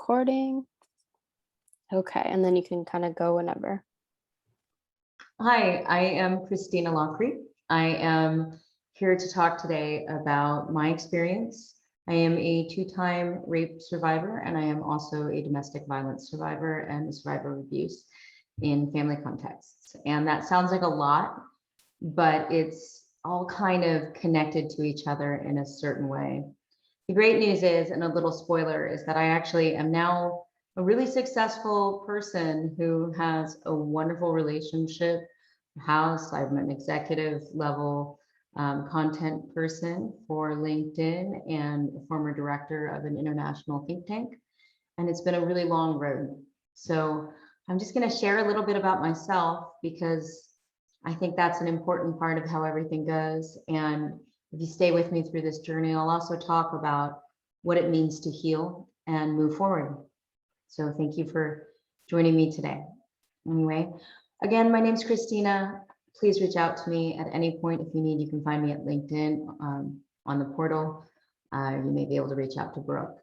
recording. Okay, and then you can kind of go whenever. Hi, I am Christina Lockery. I am here to talk today about my experience. I am a two-time rape survivor, and I am also a domestic violence survivor and a survivor of abuse in family contexts. And that sounds like a lot, but it's all kind of connected to each other in a certain way. The great news is, and a little spoiler, is that I actually am now a really successful person who has a wonderful relationship house. I'm an executive level content person for LinkedIn and a former director of an international think tank. And it's been a really long road. So I'm just going to share a little bit about myself because I think that's an important part of how everything goes. And if you stay with me through this journey, I'll also talk about what it means to heal and move forward. So thank you for joining me today. Anyway, again, my name's Christina. Please reach out to me at any point if you need. You can find me at LinkedIn on the portal. You may be able to reach out to Brooke.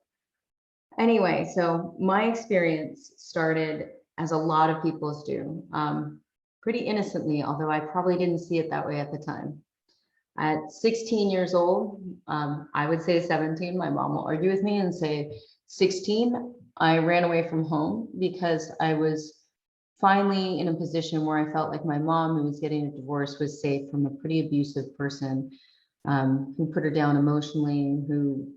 Anyway, so my experience started, as a lot of people's do, pretty innocently, although I probably didn't see it that way at the time. At 16 years old, I would say 17, my mom will argue with me and say 16, I ran away from home because I was finally in a position where I felt like my mom, who was getting a divorce, was safe from a pretty abusive person who put her down emotionally, who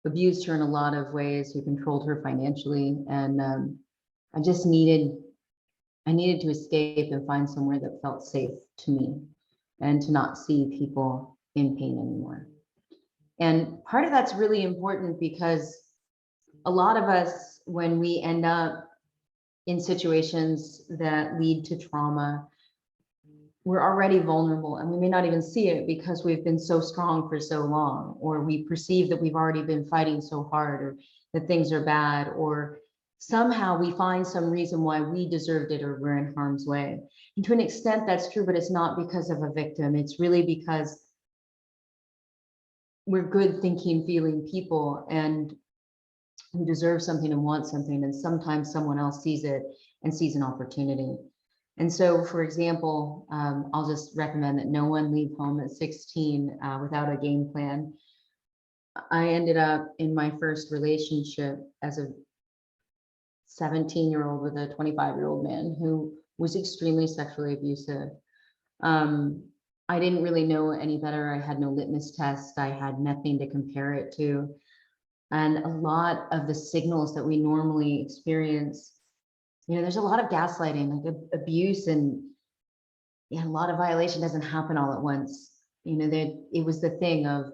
abused her in a lot of ways, who controlled her financially. And I just needed to escape and find somewhere that felt safe to me and to not see people in pain anymore. And part of that's really important because a lot of us, when we end up in situations that lead to trauma, we're already vulnerable and we may not even see it because we've been so strong for so long, or we perceive that we've already been fighting so hard, or that things are bad, or somehow we find some reason why we deserved it or we're in harm's way. And to an extent that's true, but it's not because of a victim. It's really because we're good thinking, feeling people and who deserve something and want something. And sometimes someone else sees it and sees an opportunity. And so, for example, I'll just recommend that no one leave home at 16 without a game plan. I ended up in my first relationship as a 17-year-old with a 25-year-old man who was extremely sexually abusive. I didn't really know any better. I had no litmus test. I had nothing to compare it to. And a lot of the signals that we normally experience, there's a lot of gaslighting, like abuse, and a lot of violation doesn't happen all at once. It was the thing of,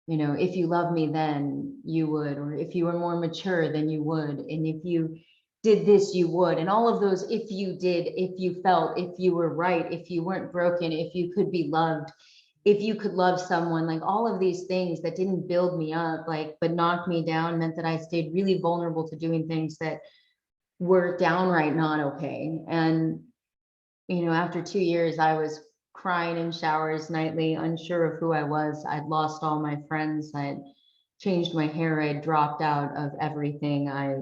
if you love me, then you would, or if you were more mature, then you would. And if you did this, you would. And all of those, if you did, if you felt, if you were right, if you weren't broken, if you could be loved, if you could love someone, like all of these things that didn't build me up, but knocked me down, meant that I stayed really vulnerable to doing things that were downright not okay. And, after 2 years, I was crying in showers nightly, unsure of who I was. I'd lost all my friends. I'd changed my hair. I'd dropped out of everything. I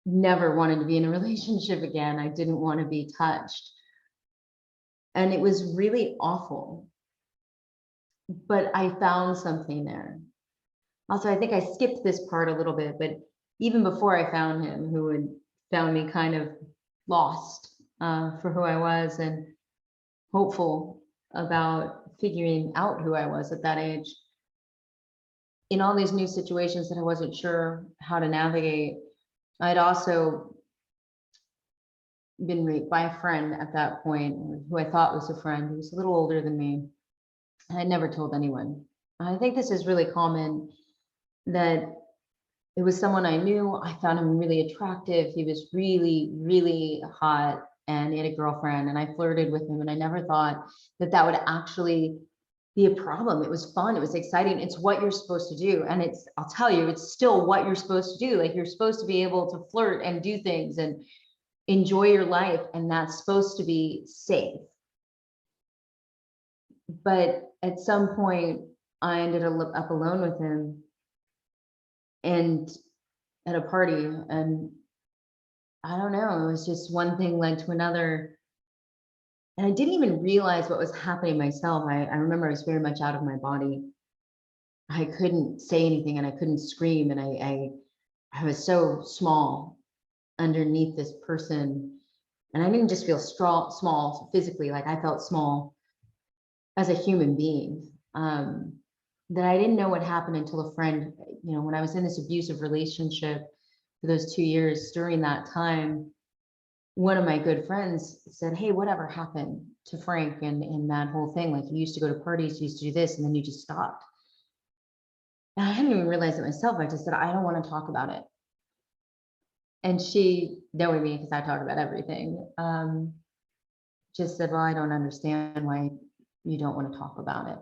never wanted to be in a relationship again. I didn't want to be touched. And it was really awful. But I found something there. Also, I think I skipped this part a little bit, but even before I found him, who had found me kind of lost for who I was and hopeful about figuring out who I was at that age, in all these new situations that I wasn't sure how to navigate, I'd also been raped by a friend at that point, who I thought was a friend, who was a little older than me. And I never told anyone. I think this is really common, that it was someone I knew. I found him really attractive. He was really, really hot, and he had a girlfriend, and I flirted with him, and I never thought that that would actually be a problem. It was fun. It was exciting. It's what you're supposed to do. And I'll tell you, it's still what you're supposed to do. Like, you're supposed to be able to flirt and do things and enjoy your life. And that's supposed to be safe. But at some point, I ended up alone with him. And at a party, and I don't know, it was just one thing led to another. And I didn't even realize what was happening myself. I remember I was very much out of my body. I couldn't say anything and I couldn't scream. And I was so small underneath this person. And I didn't just feel small physically, like I felt small as a human being. That I didn't know what happened until a friend, when I was in this abusive relationship for those 2 years, during that time, one of my good friends said, "Hey, whatever happened to Frank and that whole thing? Like, you used to go to parties, you used to do this, and then you just stopped." And I hadn't even realized it myself. I just said, "I don't want to talk about it." And she, knowing me because I talk about everything, just said, "Well, I don't understand why you don't want to talk about it."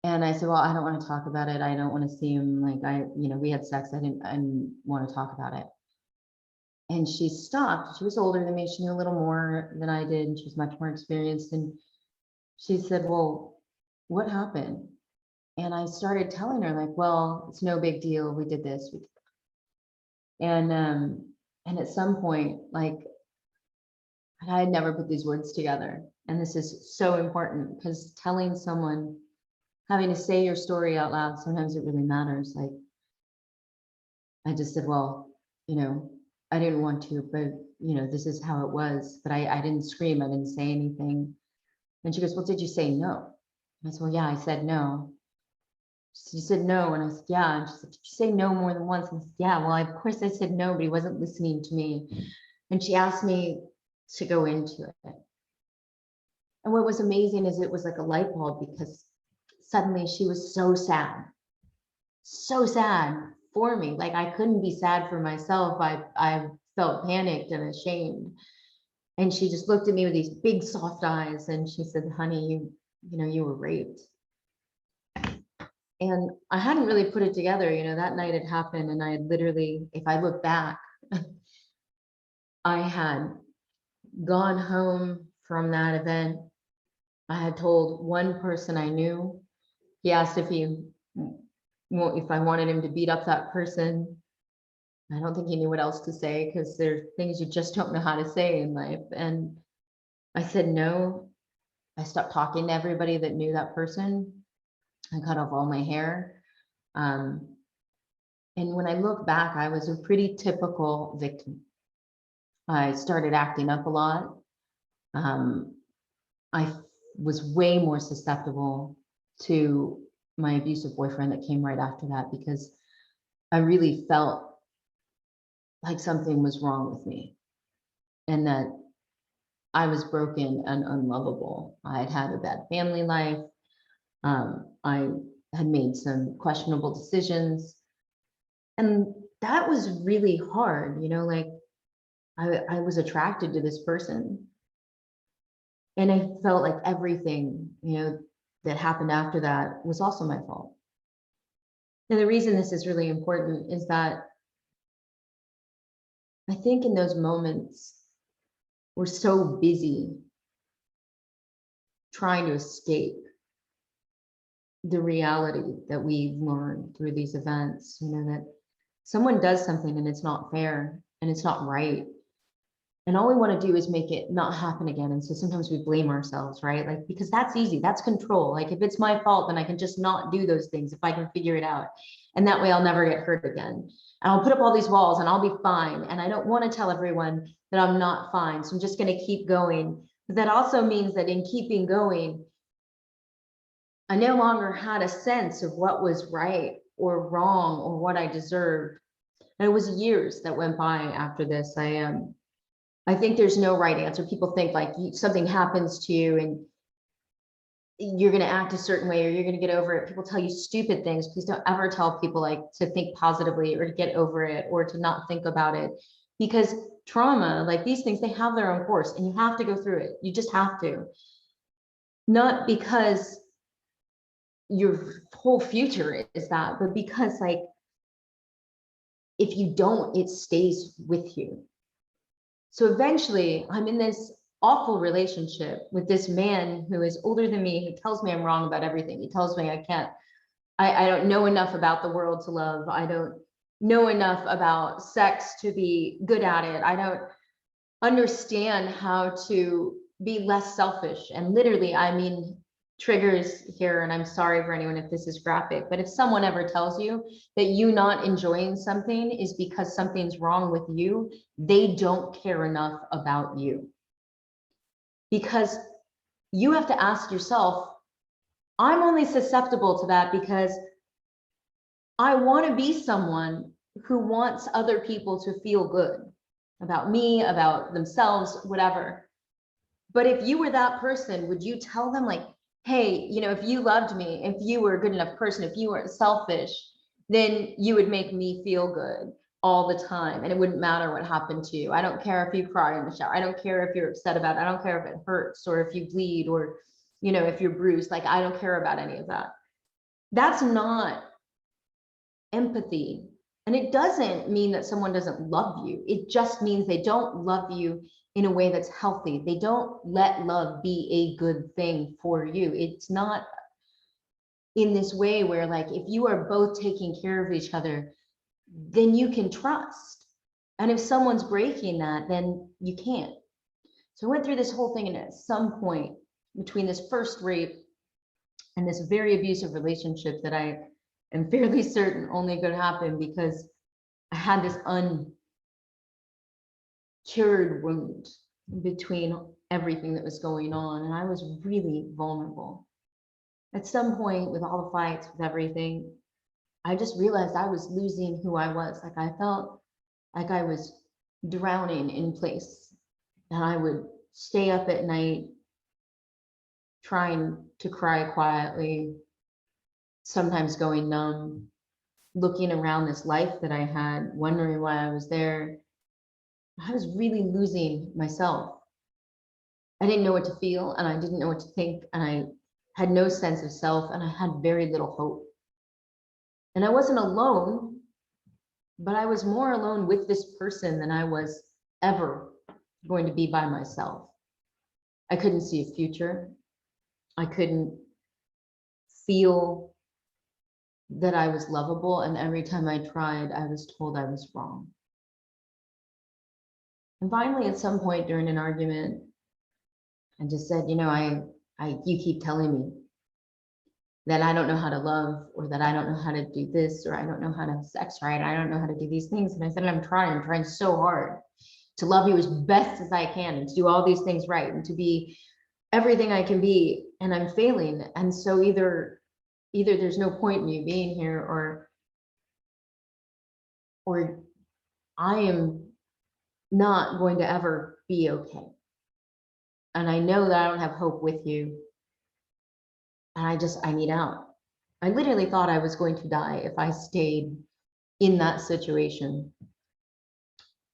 And I said, "Well, I don't want to talk about it. I don't want to seem like we had sex. I didn't want to talk about it." And she stopped. She was older than me. She knew a little more than I did. And she was much more experienced. And she said, "Well, what happened?" And I started telling her, like, "Well, it's no big deal. We did this. We did that." And at some point, like, I had never put these words together. And this is so important, because telling someone, having to say your story out loud, sometimes it really matters. Like, I just said, "Well, I didn't want to, but this is how it was." But I didn't scream, I didn't say anything. And she goes, "Well, did you say no?" And I said, "Well, yeah, I said no." She said, "No." And I said, "Yeah." And she said, "Did you say no more than once?" And I said, "Yeah." "Well, of course I said no, but he wasn't listening to me." And she asked me to go into it. And what was amazing is it was like a light bulb, because suddenly she was so sad for me. Like, I couldn't be sad for myself. I felt panicked and ashamed. And she just looked at me with these big soft eyes and she said, "Honey, you were raped." And I hadn't really put it together. That night it happened, and I had literally, if I look back, I had gone home from that event. I had told one person I knew. He asked if I wanted him to beat up that person. I don't think he knew what else to say, because there are things you just don't know how to say in life. And I said no. I stopped talking to everybody that knew that person. I cut off all my hair. And when I look back, I was a pretty typical victim. I started acting up a lot. I was way more susceptible to my abusive boyfriend that came right after that, because I really felt like something was wrong with me and that I was broken and unlovable. I had had a bad family life. I had made some questionable decisions. And that was really hard, like, I was attracted to this person. And I felt like everything, that happened after that was also my fault. And the reason this is really important is that I think in those moments, we're so busy trying to escape the reality that we've learned through these events, that someone does something and it's not fair and it's not right. And all we want to do is make it not happen again. And so sometimes we blame ourselves, right? Like, because that's easy, that's control. Like, if it's my fault, then I can just not do those things if I can figure it out. And that way I'll never get hurt again. And I'll put up all these walls and I'll be fine. And I don't want to tell everyone that I'm not fine. So I'm just going to keep going. But that also means that in keeping going, I no longer had a sense of what was right or wrong or what I deserved. And it was years that went by after this. I think there's no right answer. People think like something happens to you and you're going to act a certain way or you're going to get over it. People tell you stupid things. Please don't ever tell people like to think positively or to get over it or to not think about it, because trauma, like these things, they have their own course and you have to go through it. You just have to. Not because your whole future is that, but because like, if you don't, it stays with you. So eventually I'm in this awful relationship with this man who is older than me, who tells me I'm wrong about everything. He tells me I don't know enough about the world to love. know enough about sex to be good at it. I don't understand how to be less selfish. And literally, I mean, triggers here, and I'm sorry for anyone if this is graphic, but if someone ever tells you that you not enjoying something is because something's wrong with you, they don't care enough about you. Because you have to ask yourself, I'm only susceptible to that because I want to be someone who wants other people to feel good about me, about themselves, whatever. But if you were that person, would you tell them like, hey, you know, if you loved me, if you were a good enough person, if you weren't selfish, then you would make me feel good all the time. And it wouldn't matter what happened to you. I don't care if you cry in the shower. I don't care if you're upset about it. I don't care if it hurts or if you bleed or, you know, if you're bruised. Like, I don't care about any of that. That's not empathy. And it doesn't mean that someone doesn't love you. It just means they don't love you in a way that's healthy. They don't let love be a good thing for you. It's not in this way where, like, if you are both taking care of each other, then you can trust. And if someone's breaking that, then you can't. So I went through this whole thing, and at some point between this first rape and this very abusive relationship that I am fairly certain only could happen because I had this uncured wound between everything that was going on, and I was really vulnerable. At some point, with all the fights, with everything, I just realized I was losing who I was. Like, I felt like I was drowning in place, and I would stay up at night trying to cry quietly, sometimes going numb, looking around this life that I had, wondering why I was there. I was really losing myself. I didn't know what to feel, and I didn't know what to think, and I had no sense of self, and I had very little hope. And I wasn't alone, but I was more alone with this person than I was ever going to be by myself. I couldn't see a future. I couldn't feel that I was lovable, and every time I tried, I was told I was wrong. And finally, at some point during an argument, I just said, you know, you keep telling me that I don't know how to love, or that I don't know how to do this, or I don't know how to have sex right, I don't know how to do these things. And I said, I'm trying so hard to love you as best as I can, and to do all these things right, and to be everything I can be, and I'm failing. And so either there's no point in you being here, or I am not going to ever be okay. And I know that I don't have hope with you. And I need out. I literally thought I was going to die if I stayed in that situation.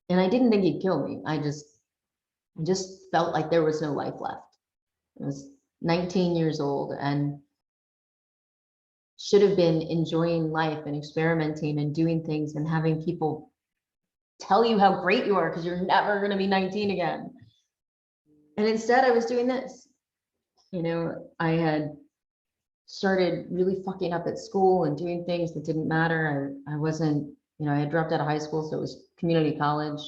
And I didn't think he'd kill me. I just felt like there was no life left. I was 19 years old and should have been enjoying life and experimenting and doing things and having people tell you how great you are because you're never going to be 19 again. And instead I was doing this. You know, I had started really fucking up at school and doing things that didn't matter. I wasn't, you know, I had dropped out of high school, so it was community college.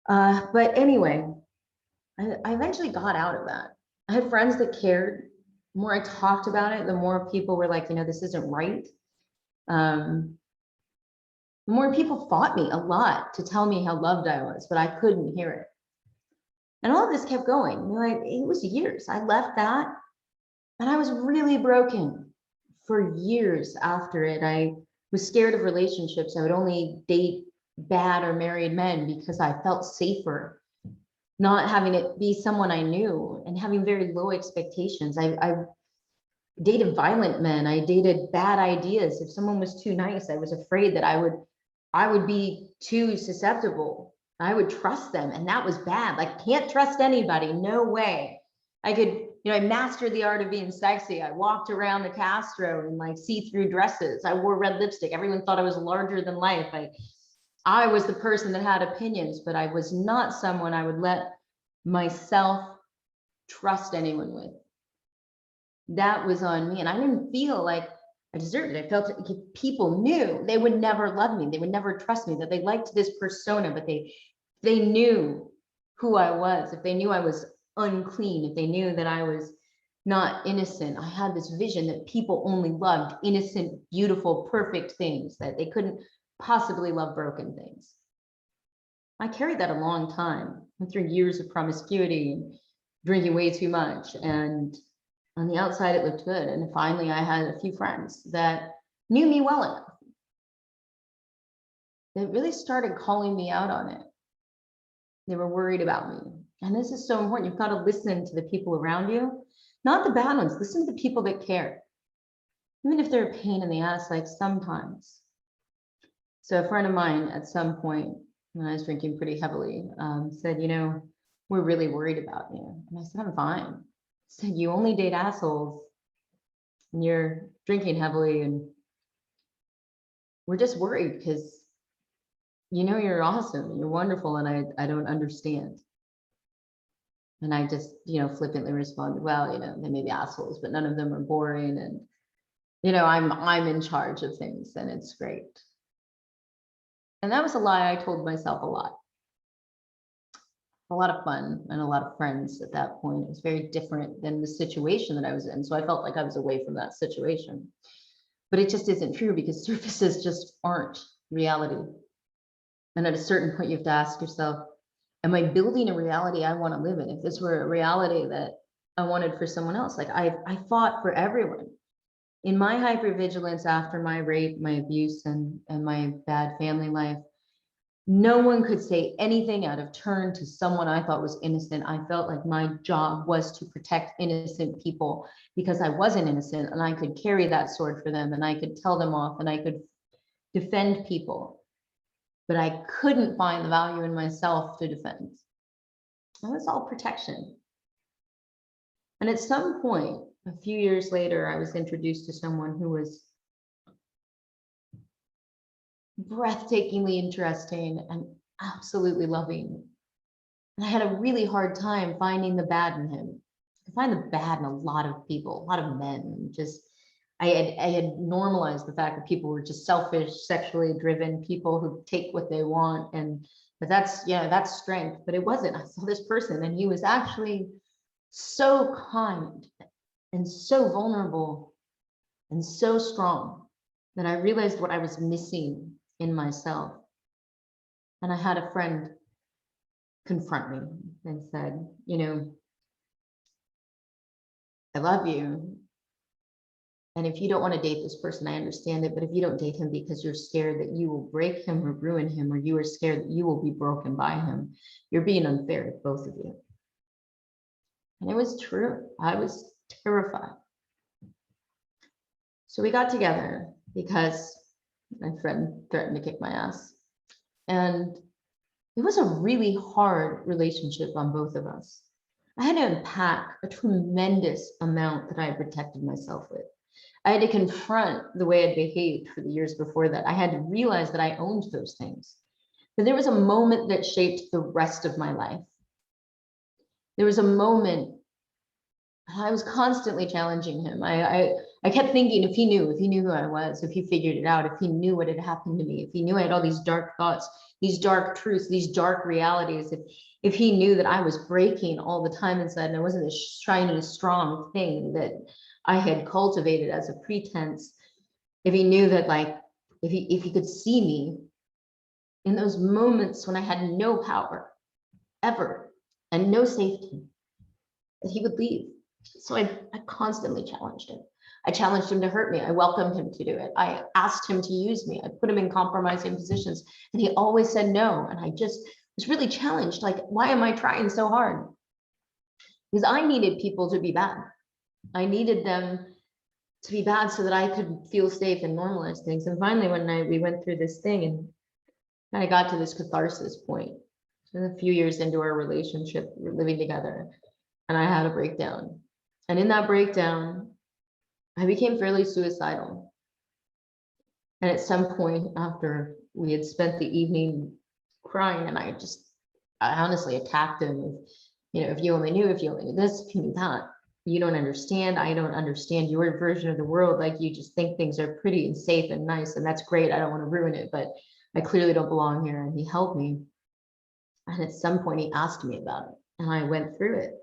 But anyway, I eventually got out of that. I had friends that cared. The more I talked about it, the more people were like, you know, this isn't right. The more people fought me a lot to tell me how loved I was, but I couldn't hear it. And all of this kept going. You know, it was years. I left that, and I was really broken for years after it. I was scared of relationships. I would only date bad or married men because I felt safer not having it be someone I knew, and having very low expectations. I dated violent men. I dated bad ideas. If someone was too nice, I was afraid that I would be too susceptible. I would trust them, and that was bad. Like, can't trust anybody, no way. I could, you know, I mastered the art of being sexy. I walked around the Castro in like see-through dresses. I wore red lipstick. Everyone thought I was larger than life. I was the person that had opinions, but I was not someone I would let myself trust anyone with. That was on me. And I didn't feel like I deserved it. I felt like people knew they would never love me. They would never trust me, that they liked this persona, but they knew who I was. If they knew I was unclean, if they knew that I was not innocent, I had this vision that people only loved innocent, beautiful, perfect things, that they couldn't possibly love broken things. I carried that a long time. I went through years of promiscuity and drinking way too much, and on the outside, it looked good. And finally, I had a few friends that knew me well enough. They really started calling me out on it. They were worried about me. And this is so important. You've got to listen to the people around you, not the bad ones. Listen to the people that care, even if they're a pain in the ass, like sometimes. So a friend of mine at some point, when I was drinking pretty heavily, said, you know, we're really worried about you. And I said, I'm fine. Said, you only date assholes and you're drinking heavily, and we're just worried because you know you're awesome, you're wonderful, and I don't understand. And I just, you know, flippantly responded, well, you know, they may be assholes, but none of them are boring, and you know, I'm in charge of things, and it's great. And that was a lie I told myself a lot. A lot of fun and a lot of friends at that point. It was very different than the situation that I was in. So I felt like I was away from that situation. But it just isn't true, because surfaces just aren't reality. And at a certain point, you have to ask yourself, am I building a reality I want to live in? If this were a reality that I wanted for someone else, like I fought for everyone. In my hypervigilance after my rape, my abuse, and my bad family life, no one could say anything out of turn to someone I thought was innocent. I felt like my job was to protect innocent people, because I wasn't innocent, and I could carry that sword for them, and I could tell them off, and I could defend people. But I couldn't find the value in myself to defend. That was all protection. And at some point, a few years later, I was introduced to someone who was breathtakingly interesting and absolutely loving. And I had a really hard time finding the bad in him. I find the bad in a lot of people, a lot of men. Just I had normalized the fact that people were just selfish, sexually driven people who take what they want, and but that's, yeah, that's strength. But it wasn't. I saw this person, and he was actually so kind and so vulnerable and so strong that I realized what I was missing in myself. And I had a friend confront me and said, you know, I love you. And if you don't want to date this person, I understand it. But if you don't date him because you're scared that you will break him or ruin him, or you are scared that you will be broken by him, you're being unfair to both of you. And it was true. I was terrified. So we got together because my friend threatened to kick my ass. And it was a really hard relationship on both of us. I had to unpack a tremendous amount that I had protected myself with. I had to confront the way I'd behaved for the years before that. I had to realize that I owned those things. But there was a moment that shaped the rest of my life. There was a moment I was constantly challenging him. I kept thinking, if he knew who I was, if he figured it out, if he knew what had happened to me, if he knew I had all these dark thoughts, these dark truths, these dark realities, if he knew that I was breaking all the time inside, and I wasn't this shiny, strong thing that I had cultivated as a pretense, if he knew that, like, if he could see me in those moments when I had no power ever and no safety, that he would leave. So I constantly challenged him. I challenged him to hurt me. I welcomed him to do it. I asked him to use me. I put him in compromising positions, and he always said no. And I just was really challenged. Like, why am I trying so hard? Because I needed people to be bad. I needed them to be bad so that I could feel safe and normalize things. And finally, one night we went through this thing, and I got to this catharsis point. So a few years into our relationship, we're living together, and I had a breakdown. And in that breakdown, I became fairly suicidal. And at some point after we had spent the evening crying, and I honestly attacked him. You know, if you only knew this, if you knew that. you don't understand. I don't understand your version of the world. Like you just think things are pretty and safe and nice, and that's great. I don't want to ruin it, but I clearly don't belong here. And he helped me. And at some point he asked me about it, and I went through it.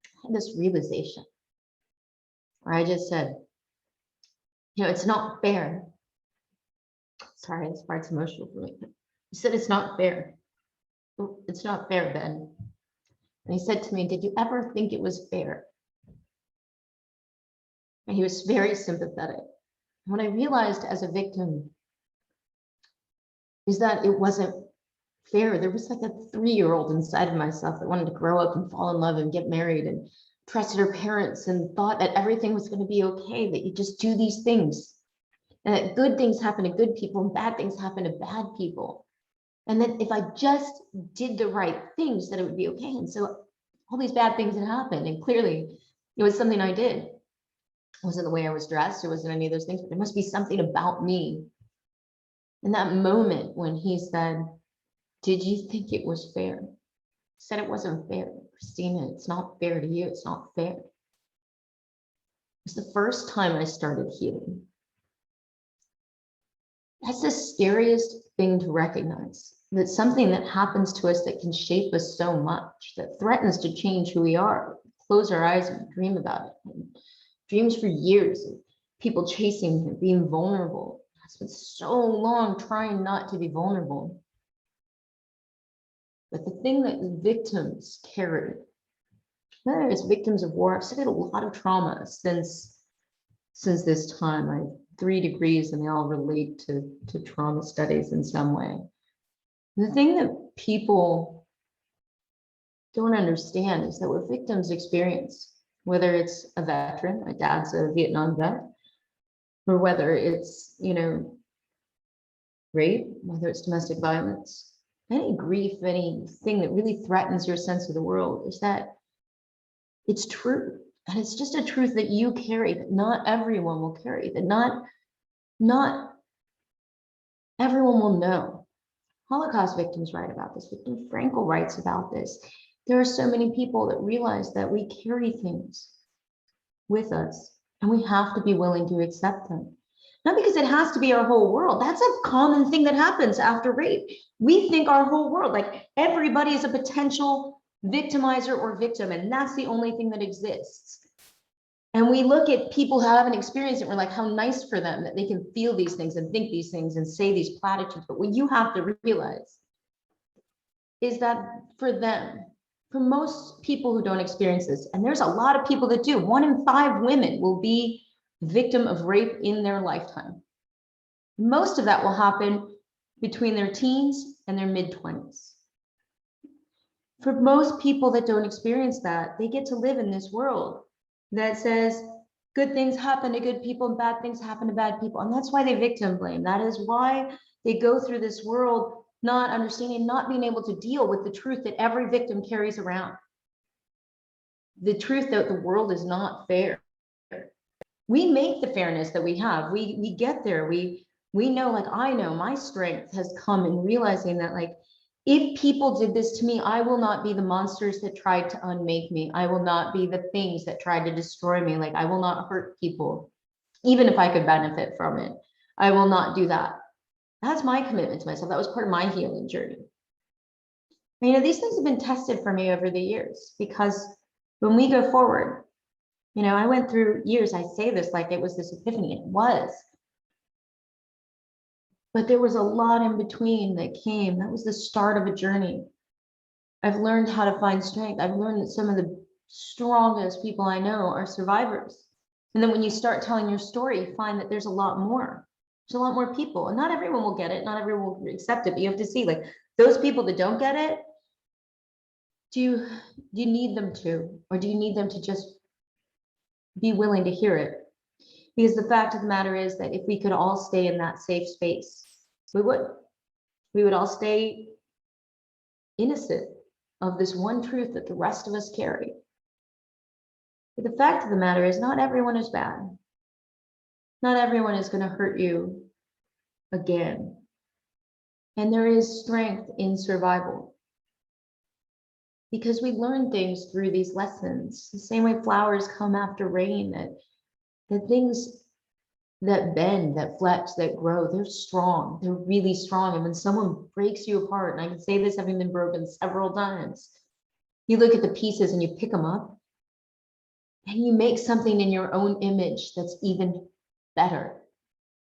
I had this realization where I just said, it's not fair. Sorry, this part's emotional for me. He said, it's not fair. It's not fair, Ben. And he said to me, did you ever think it was fair? And he was very sympathetic. What I realized as a victim is that it wasn't fair. There was like a 3-year-old inside of myself that wanted to grow up and fall in love and get married and trusted her parents and thought that everything was going to be okay, that you just do these things and that good things happen to good people and bad things happen to bad people. And that if I just did the right things, that it would be okay. And so all these bad things had happened. And clearly it was something I did. It wasn't the way I was dressed. It wasn't any of those things, but there must be something about me. In that moment when he said, did you think it was fair? I said it wasn't fair. Christina, it's not fair to you. It's not fair. It was the first time I started healing. That's the scariest thing to recognize, that something that happens to us that can shape us so much, that threatens to change who we are. Close our eyes and dream about it. And dreams for years of people chasing him, being vulnerable. I spent so long trying not to be vulnerable. But the thing that victims carry, whether it's victims of war, I've studied a lot of trauma since this time. I have 3 degrees and they all relate to trauma studies in some way. And the thing that people don't understand is that what victims experience, whether it's a veteran, my dad's a Vietnam vet, or whether it's, rape, whether it's domestic violence, any grief, anything that really threatens your sense of the world, is that it's true. And it's just a truth that you carry, that not everyone will carry, that not everyone will know. Holocaust victims write about this. Viktor Frankl writes about this. There are so many people that realize that we carry things with us and we have to be willing to accept them. Not because it has to be our whole world. That's a common thing that happens after rape. We think our whole world, like everybody is a potential victimizer or victim, and that's the only thing that exists. And we look at people who haven't experienced it, we're like, how nice for them that they can feel these things and think these things and say these platitudes. But what you have to realize is that for them, for most people who don't experience this, and there's a lot of people that do, 1 in 5 women will be victim of rape in their lifetime. Most of that will happen between their teens and their mid-20s. For most people that don't experience that, they get to live in this world that says good things happen to good people and bad things happen to bad people. And that's why they victim blame. That is why they go through this world not understanding, not being able to deal with the truth that every victim carries around. The truth that the world is not fair. We make the fairness that we have. We get there. We know, like I know my strength has come in realizing that, like, if people did this to me, I will not be the monsters that tried to unmake me. I will not be the things that tried to destroy me. Like, I will not hurt people, even if I could benefit from it. I will not do that. That's my commitment to myself. That was part of my healing journey. These things have been tested for me over the years, because when we go forward, I went through years, I say this like it was this epiphany, it was. But there was a lot in between that came. That was the start of a journey. I've learned how to find strength. I've learned that some of the strongest people I know are survivors. And then when you start telling your story, you find that there's a lot more. There's a lot more people, and not everyone will get it. Not everyone will accept it, but you have to see, like, those people that don't get it, do you need them to, or do you need them to just be willing to hear it? Because the fact of the matter is that if we could all stay in that safe space, we would all stay innocent of this one truth that the rest of us carry. But the fact of the matter is, not everyone is bad. Not everyone is going to hurt you again. And there is strength in survival. because we learn things through these lessons. The same way flowers come after rain, that things that bend, that flex, that grow, they're strong. They're really strong. And when someone breaks you apart, and I can say this having been broken several times, you look at the pieces and you pick them up and you make something in your own image that's even better.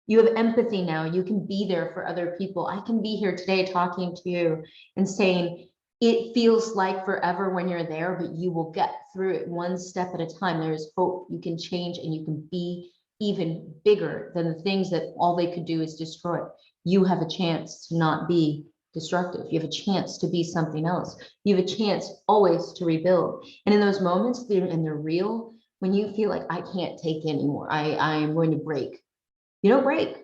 You have empathy now. You can be there for other people. I can be here today talking to you and saying, it feels like forever when you're there, but you will get through it one step at a time. There is hope. You can change and you can be even bigger than the things that all they could do is destroy. You have a chance to not be destructive. You have a chance to be something else. You have a chance always to rebuild. And in those moments, they're real, when you feel like I can't take anymore, I'm going to break. You don't break.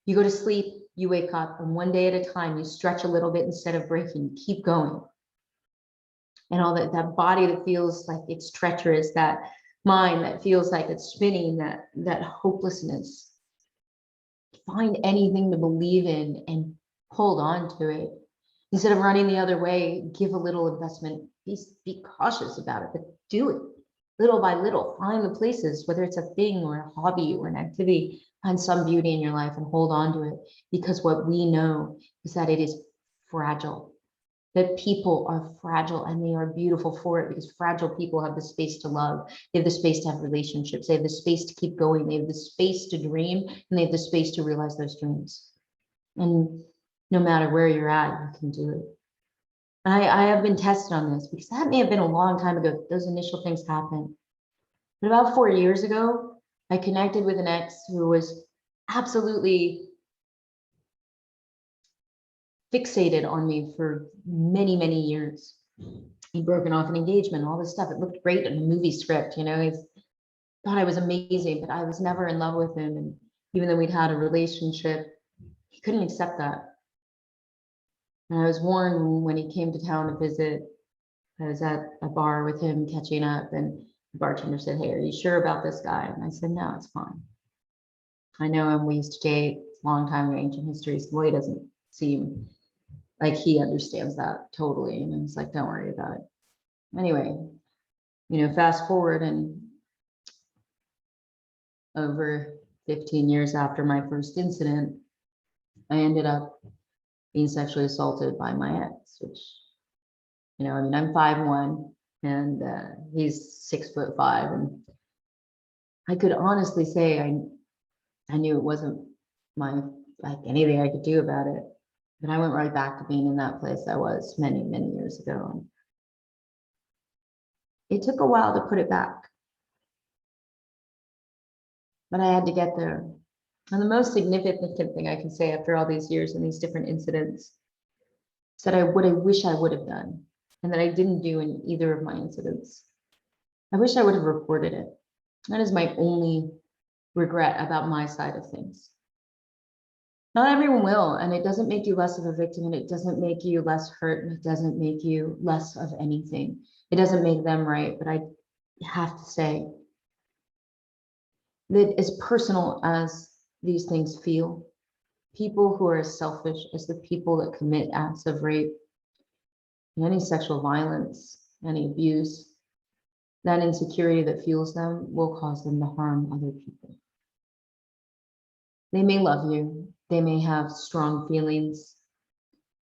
You go to sleep, you wake up, and one day at a time, you stretch a little bit instead of breaking, keep going. And all that body that feels like it's treacherous, that mind that feels like it's spinning, that hopelessness. Find anything to believe in and hold on to it. Instead of running the other way, give a little investment. Be cautious about it, but do it little by little. Find the places, whether it's a thing or a hobby or an activity, find some beauty in your life and hold on to it. Because what we know is that it is fragile. That people are fragile and they are beautiful for it, because fragile people have the space to love. They have the space to have relationships. They have the space to keep going. They have the space to dream, and they have the space to realize those dreams. And no matter where you're at, you can do it. I have been tested on this, because that may have been a long time ago. Those initial things happened. But about 4 years ago, I connected with an ex who was absolutely fixated on me for many, many years. He'd broken off an engagement, all this stuff. It looked great in a movie script, you know. He thought I was amazing, but I was never in love with him. And even though we'd had a relationship, he couldn't accept that. And I was warned when he came to town to visit. I was at a bar with him catching up, and the bartender said, "Hey, are you sure about this guy?" And I said, "No, it's fine. I know him. We used to date. It's a long time, ancient history. So he doesn't seem like he understands that totally." And it's like, "Don't worry about it." Anyway, you know, fast forward, and over 15 years after my first incident, I ended up being sexually assaulted by my ex, which, you know, I mean, I'm 5'1" and he's 6'5", and I could honestly say I knew it wasn't like anything I could do about it, but I went right back to being in that place I was many, many years ago. And it took a while to put it back, but I had to get there. And the most significant thing I can say after all these years and these different incidents is that what I wish I would have done, and that I didn't do in either of my incidents. I wish I would have reported it. That is my only regret about my side of things. Not everyone will, and it doesn't make you less of a victim, and it doesn't make you less hurt, and it doesn't make you less of anything. It doesn't make them right, but I have to say that as personal as these things feel, people who are as selfish as the people that commit acts of rape, and any sexual violence, any abuse, that insecurity that fuels them will cause them to harm other people. They may love you, they may have strong feelings,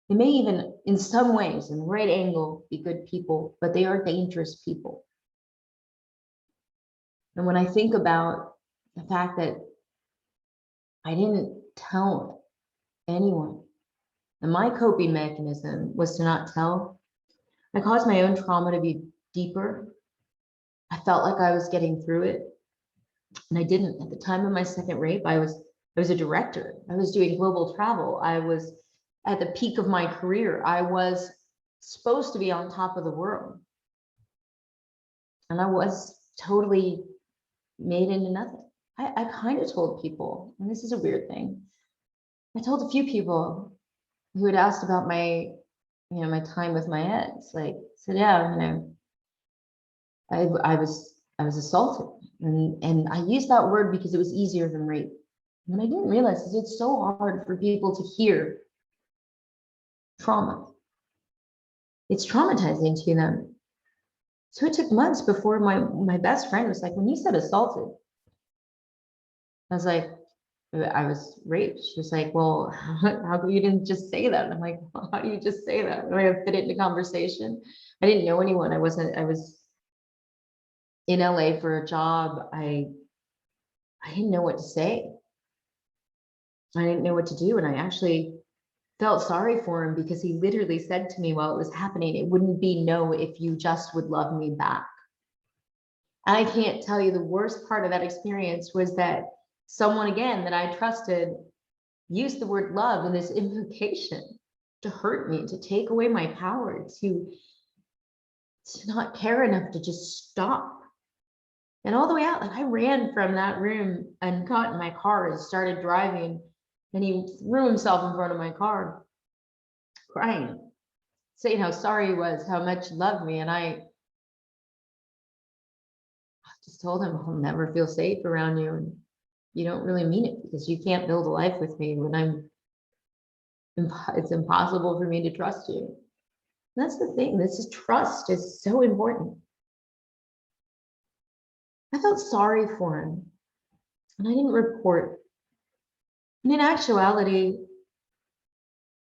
they may even, in some ways, in the right angle, be good people, but they are dangerous people. And when I think about the fact that I didn't tell anyone, and my coping mechanism was to not tell, I caused my own trauma to be deeper. I felt like I was getting through it, and I didn't. At the time of my second rape, I was a director. I was doing global travel. I was at the peak of my career. I was supposed to be on top of the world. And I was totally made into nothing. I kind of told people, and this is a weird thing. I told a few people who had asked about my, my time with my ex, like said, yeah, I was assaulted. And I used that word because it was easier than rape. And I didn't realize it's so hard for people to hear trauma. It's traumatizing to them. So it took months before my best friend was like, when you said assaulted, I was like, I was raped. She was like, well, how come you didn't just say that? And I'm like, well, how do you just say that? Am I gonna fit it into conversation? I didn't know anyone. I was in LA for a job. I didn't know what to say. I didn't know what to do. And I actually felt sorry for him because he literally said to me while it was happening, it wouldn't be no if you just would love me back. And I can't tell you the worst part of that experience was that someone again that I trusted used the word love in this invocation to hurt me, to take away my power, to not care enough to just stop. And all the way out, like I ran from that room and got in my car and started driving. And he threw himself in front of my car, crying, saying how sorry he was, how much he loved me. And I just told him, I'll never feel safe around you. And you don't really mean it because you can't build a life with me when it's impossible for me to trust you. And that's the thing. This is trust is so important. I felt sorry for him and I didn't report. And in actuality,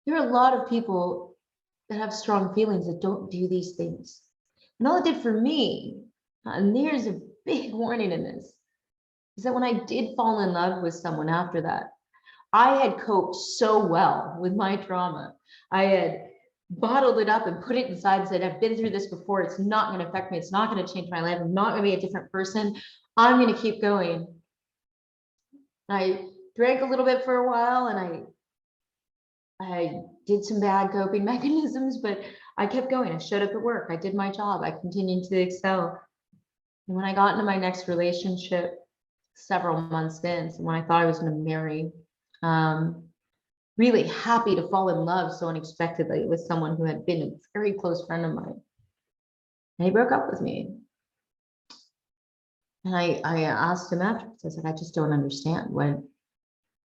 there are a lot of people that have strong feelings that don't do these things. And all it did for me, and there's a big warning in this, is that when I did fall in love with someone after that, I had coped so well with my trauma. I had bottled it up and put it inside and said, I've been through this before. It's not going to affect me. It's not going to change my life. I'm not going to be a different person. I'm going to keep going. I drank a little bit for a while and I did some bad coping mechanisms, but I kept going. I showed up at work. I did my job. I continued to excel. And when I got into my next relationship, several months in, so when I thought I was going to marry, really happy to fall in love so unexpectedly with someone who had been a very close friend of mine. And he broke up with me. And I asked him afterwards, I said, I just don't understand. When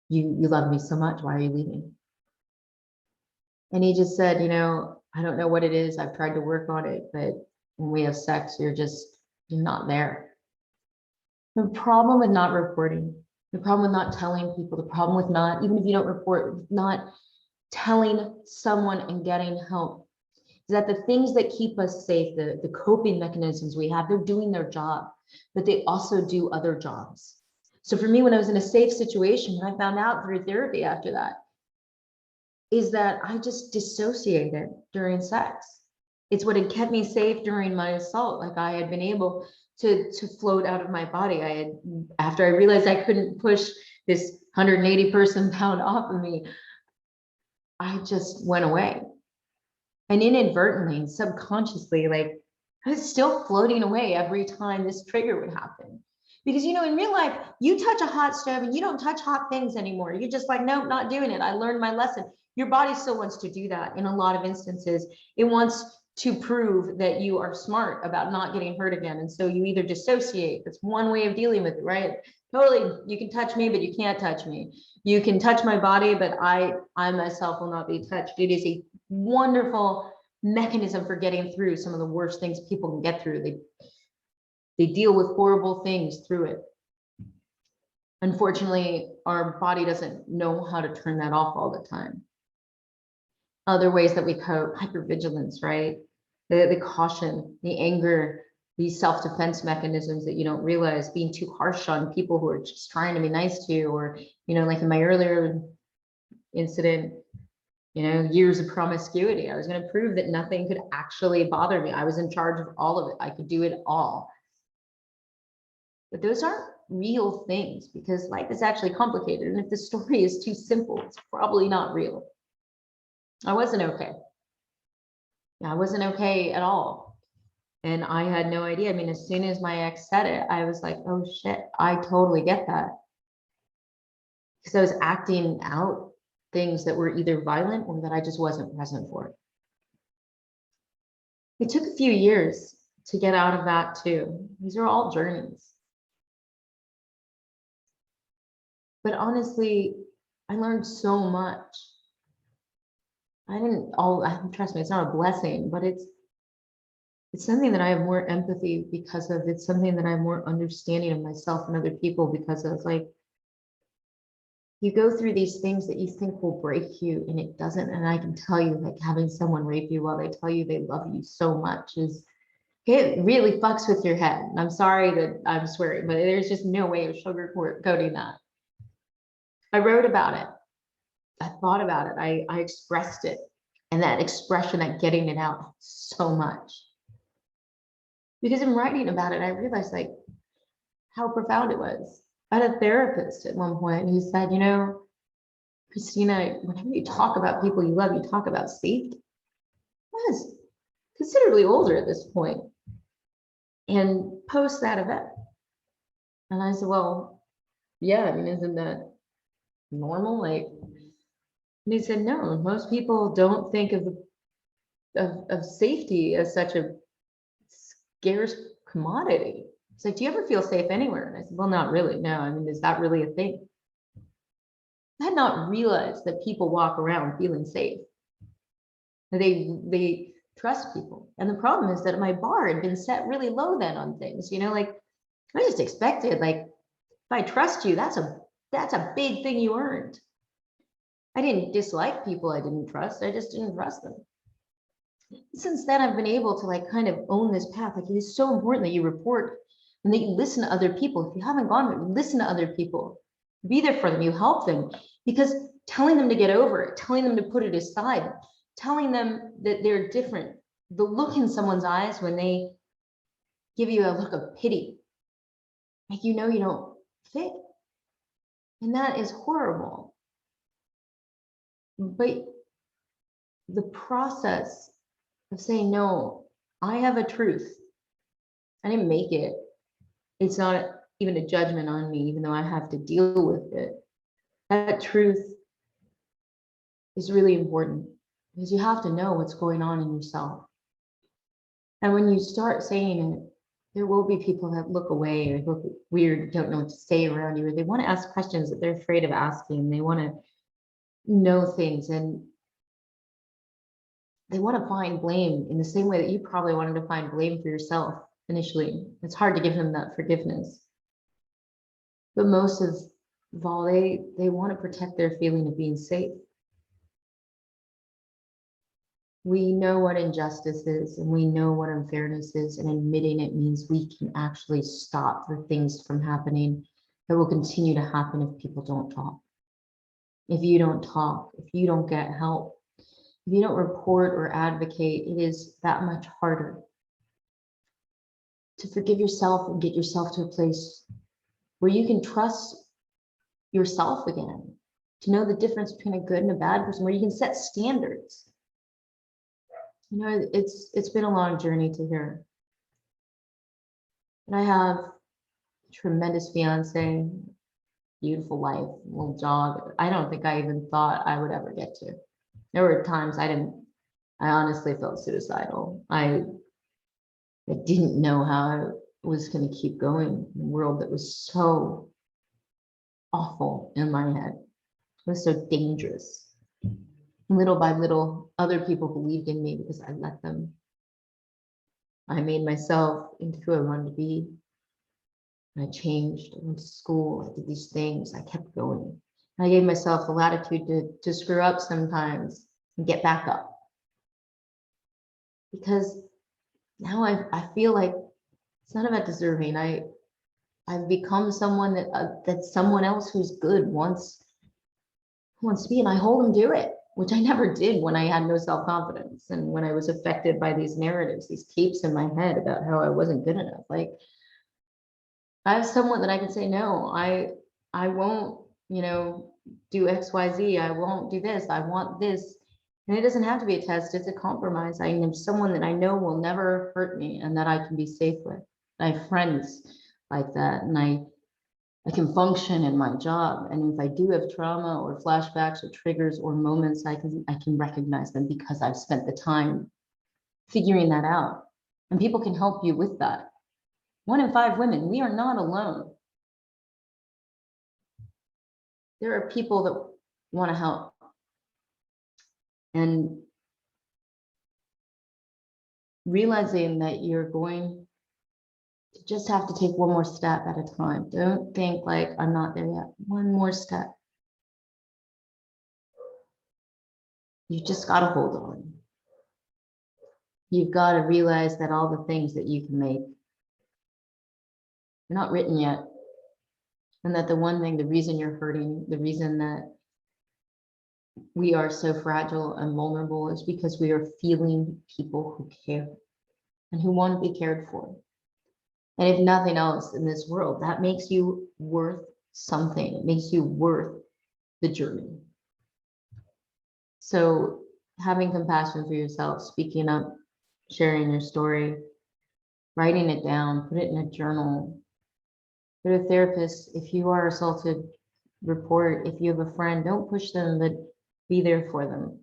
you love me so much, why are you leaving? And he just said, I don't know what it is. I've tried to work on it, but when we have sex, you're not there. The problem with not reporting, the problem with not telling people, the problem with not, even if you don't report, not telling someone and getting help, is that the things that keep us safe, the coping mechanisms we have, they're doing their job, but they also do other jobs. So for me, when I was in a safe situation, when I found out through therapy after that, is that I just dissociated during sex. It's what had kept me safe during my assault. Like I had been able to float out of my body. After I realized I couldn't push this 180 pound off of me, I just went away. And inadvertently, subconsciously, like I was still floating away every time this trigger would happen. Because, in real life, you touch a hot stove and you don't touch hot things anymore. You're just like, nope, not doing it. I learned my lesson. Your body still wants to do that in a lot of instances. It wants to prove that you are smart about not getting hurt again. And so you either dissociate. That's one way of dealing with it, right? Totally, you can touch me, but you can't touch me. You can touch my body, but I myself will not be touched. It is a wonderful mechanism for getting through some of the worst things people can get through. They deal with horrible things through it. Unfortunately, our body doesn't know how to turn that off all the time. Other ways that we cope, hypervigilance, right? The caution, the anger, these self-defense mechanisms that you don't realize, being too harsh on people who are just trying to be nice to you, or, like in my earlier incident, years of promiscuity. I was going to prove that nothing could actually bother me. I was in charge of all of it. I could do it all. But those aren't real things because life is actually complicated. And if the story is too simple, it's probably not real. I wasn't okay. I wasn't okay at all. And I had no idea. I mean, as soon as my ex said it, I was like, oh shit, I totally get that. Because I was acting out things that were either violent or that I just wasn't present for. It took a few years to get out of that too. These are all journeys. But honestly, I learned so much. Trust me, it's not a blessing, but It's something that I have more empathy because of. It's something that I have more understanding of myself and other people because of. Like, you go through these things that you think will break you and it doesn't. And I can tell you, like, having someone rape you while they tell you they love you so much is, it really fucks with your head. And I'm sorry that I'm swearing, but there's just no way of sugarcoating that. I wrote about it. I thought about it. I expressed it. And that expression, that getting it out so much. Because in writing about it, I realized like how profound it was. I had a therapist at one point who said, you know, Christina, whenever you talk about people you love, you talk about safety. I was considerably older at this point and post that event. And I said, well, yeah, I mean, isn't that normal? Like, and he said, no, most people don't think of safety as such a scarce commodity. It's like, do you ever feel safe anywhere? And I said, well, not really. No, I mean, is that really a thing? I had not realized that people walk around feeling safe. They trust people. And the problem is that my bar had been set really low then on things, you know, like I just expected, like, if I trust you, that's a big thing you earned. I didn't dislike people I didn't trust. I just didn't trust them. Since then, I've been able to like kind of own this path. Like, it is so important that you report and that you listen to other people. If you haven't gone there, listen to other people. Be there for them. You help them, because telling them to get over it, telling them to put it aside, telling them that they're different, the look in someone's eyes when they give you a look of pity, like, you know, you don't fit. And that is horrible. But the process of saying, no, I have a truth. I didn't make it. It's not even a judgment on me, even though I have to deal with it. That truth is really important because you have to know what's going on in yourself. And when you start saying it, there will be people that look away or look weird, don't know what to say around you, or they want to ask questions that they're afraid of asking. They want to know things, and they want to find blame in the same way that you probably wanted to find blame for yourself initially. It's hard to give them that forgiveness. But most of all, they want to protect their feeling of being safe. We know what injustice is, and we know what unfairness is, and admitting it means we can actually stop the things from happening that will continue to happen if people don't talk. If you don't talk, if you don't get help, if you don't report or advocate, it is that much harder to forgive yourself and get yourself to a place where you can trust yourself again, to know the difference between a good and a bad person, where you can set standards. You know, it's been a long journey to here. And I have a tremendous fiance, beautiful wife, little dog. I don't think I even thought I would ever get to. There were times I honestly felt suicidal. I didn't know how I was going to keep going in a world that was so awful in my head. It was so dangerous. Little by little, other people believed in me because I let them. I made myself into who I wanted to be. I changed. I went to school. I did these things. I kept going. I gave myself the latitude to screw up sometimes and get back up. Because now I feel like it's not about deserving. I've become someone that someone else who's good wants to be, and I hold them to it, which I never did when I had no self-confidence and when I was affected by these narratives, these tapes in my head about how I wasn't good enough. Like, I have someone that I can say, no, I won't, you know, do XYZ. I won't do this. I want this. And it doesn't have to be a test. It's a compromise. I have someone that I know will never hurt me and that I can be safe with. I have friends like that. And I can function in my job. And if I do have trauma or flashbacks or triggers or moments, I can recognize them because I've spent the time figuring that out. And people can help you with that. 1 in 5 women, we are not alone. There are people that want to help. And realizing that you're going to just have to take one more step at a time. Don't think like, I'm not there yet. One more step. You just got to hold on. You've got to realize that all the things that you can make, they're not written yet. And that the one thing, the reason you're hurting, the reason that we are so fragile and vulnerable is because we are feeling people who care and who want to be cared for. And if nothing else in this world, that makes you worth something. It makes you worth the journey. So having compassion for yourself, speaking up, sharing your story, writing it down, put it in a journal, go to a therapist. If you are assaulted, report. If you have a friend, don't push them, but be there for them.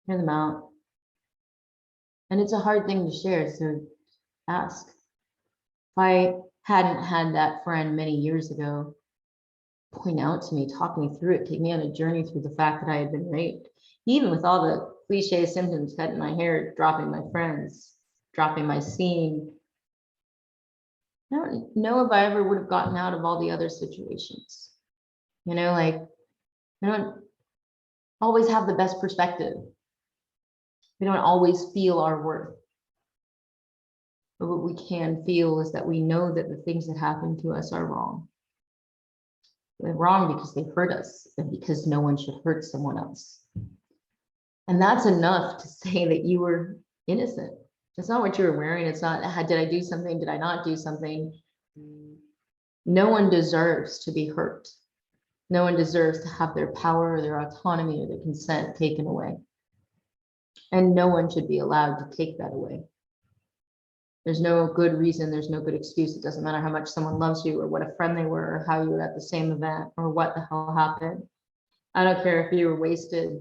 Hear them out. And it's a hard thing to share, so ask. If I hadn't had that friend many years ago point out to me, talk me through it, take me on a journey through the fact that I had been raped, even with all the cliche symptoms, cutting my hair, dropping my friends, dropping my scene, I don't know if I ever would have gotten out of all the other situations. You know, like, I don't always have the best perspective. We don't always feel our worth. But what we can feel is that we know that the things that happen to us are wrong. They're wrong because they hurt us and because no one should hurt someone else. And that's enough to say that you were innocent. It's not what you were wearing. It's not, did I do something? Did I not do something? No one deserves to be hurt. No one deserves to have their power or their autonomy or their consent taken away. And no one should be allowed to take that away. There's no good reason, there's no good excuse. It doesn't matter how much someone loves you or what a friend they were or how you were at the same event or what the hell happened. I don't care if you were wasted.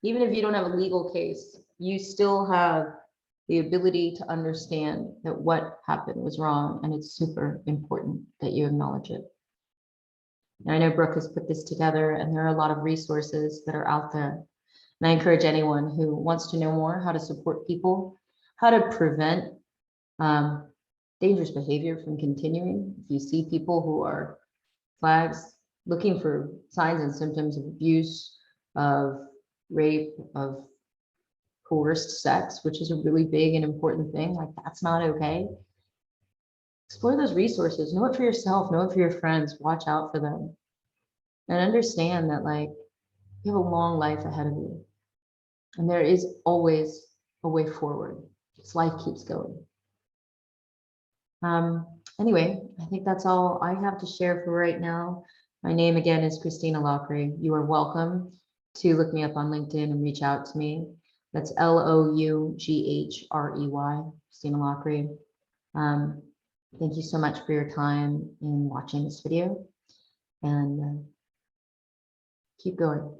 Even if you don't have a legal case, you still have the ability to understand that what happened was wrong, and it's super important that you acknowledge it. And I know Brooke has put this together, and there are a lot of resources that are out there. And I encourage anyone who wants to know more how to support people, how to prevent dangerous behavior from continuing. If you see people who are flags, looking for signs and symptoms of abuse, of rape, of coerced sex, which is a really big and important thing, like that's not okay. Explore those resources, know it for yourself, know it for your friends, watch out for them. And understand that like you have a long life ahead of you. And there is always a way forward. This life keeps going. Anyway, I think that's all I have to share for right now. My name again is Christina Lockery. You are welcome to look me up on LinkedIn and reach out to me. That's Lougrey, Christina Lockery. Thank you so much for your time in watching this video, and keep going.